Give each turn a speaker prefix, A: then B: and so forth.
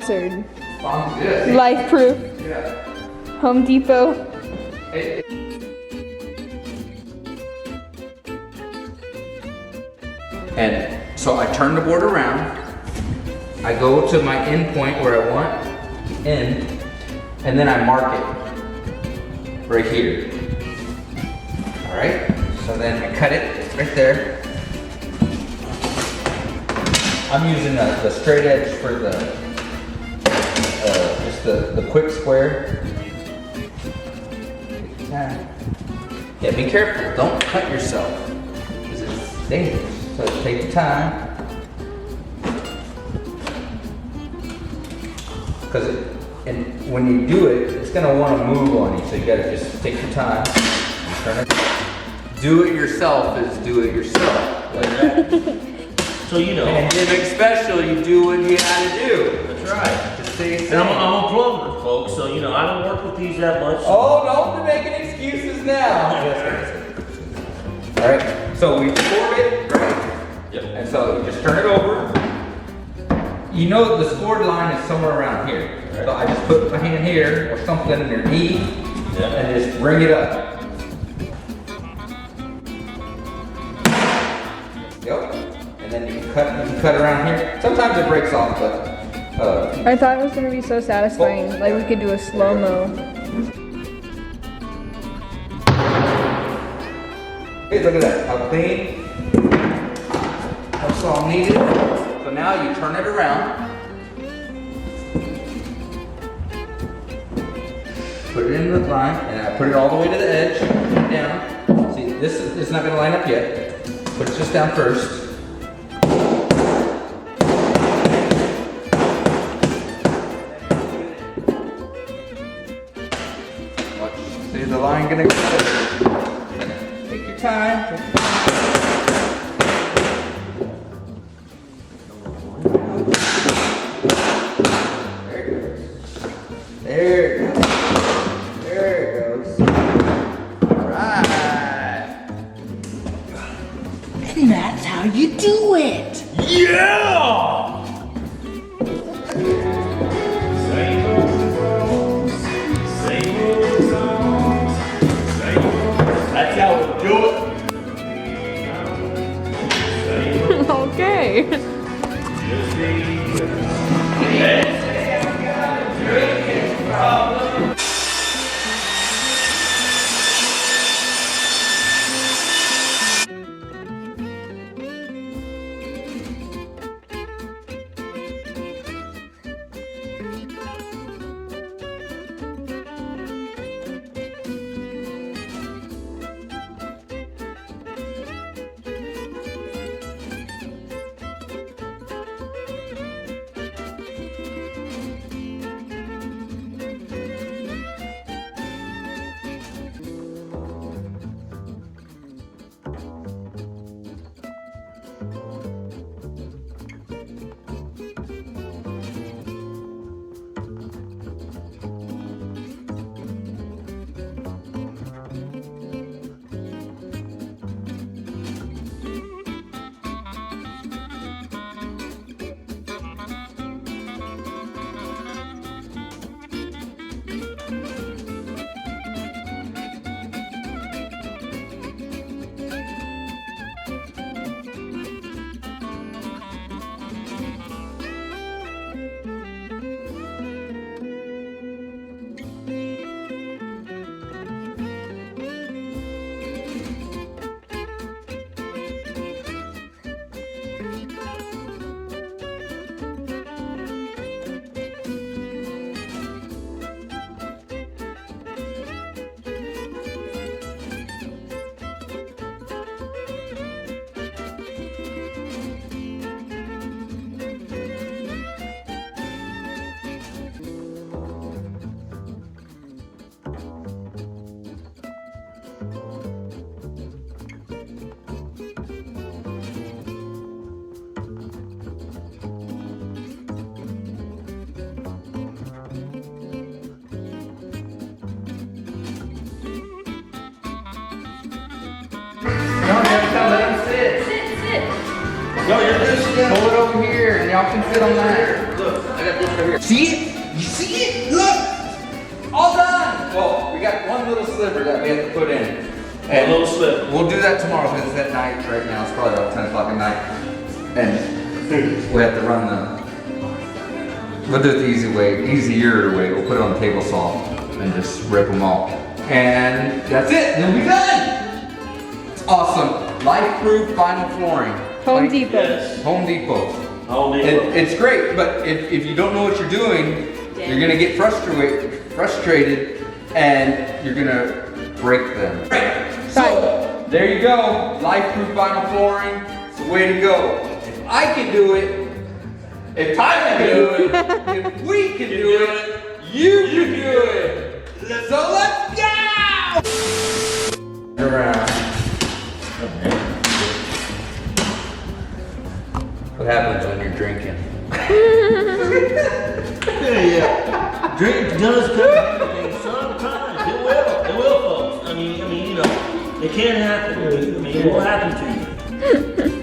A: sponsored.
B: Sponsored, yeah.
A: Lifeproof.
B: Yeah.
A: Home Depot.
B: And so I turn the board around. I go to my end point where I want end, and then I mark it right here. All right. So then I cut it right there. I'm using the straight edge for the just the quick square. Yeah, be careful. Don't cut yourself because it's dangerous. So take your time. Because and when you do it, it's gonna want to move on you. So you gotta just take your time. Turn it. Do it yourself is do it yourself. Like that.
C: So you know.
B: And to make special, you do what you gotta do.
C: That's right.
B: Just stay safe.
C: And I'm a plumber, folks, so you know, I don't work with these that much.
B: Oh, don't be making excuses now. All right, so we scored it, right?
C: Yep.
B: And so you just turn it over. You know the scored line is somewhere around here.
C: Right.
B: So I just put my hand here or something underneath and just bring it up. Yep. And then you can cut around here. Sometimes it breaks off, but
A: I thought it was gonna be so satisfying. Like we could do a slow-mo.
B: Hey, look at that, how clean. That's all needed. So now you turn it around. Put it in the line, and I put it all the way to the edge, down. See, this is not gonna line up yet. Put it just down first. Watch, see the line gonna go. Take your time. There it goes. There it goes. All right.
D: And that's how you do it.
C: Yeah! Same old songs, same old songs, same old. That's how we do it.
A: Okay.
C: Just be hey.
B: No, you're just pull it over here and y'all can sit on that.
C: Look, I
B: got this right here. See it? You see it? Look! All done! Well, we got one little sliver that we have to put in. And
C: A little slip.
B: we'll do that tomorrow because it's at night right now. It's probably about 10 o'clock at night. And we have to run we'll do it the easy way, easier way. We'll put it on the table saw and just rip them all. And that's it, and we'll be done! It's awesome. Lifeproof vinyl flooring.
A: Home Depot.
C: Yes.
B: Home Depot.
C: Home Depot.
B: It's great, but if you don't know what you're doing, you're gonna get frustrated, and you're gonna break them. Right. So there you go, lifeproof vinyl flooring. It's the way to go. If I can do it, if Tyler can do it, if we can do it, you can do it. So let's go! Around. What happens when you're drinking?
C: Yeah. Drink does come to sometimes. It will, folks. I mean, you know, it can happen. I mean, it will happen to you.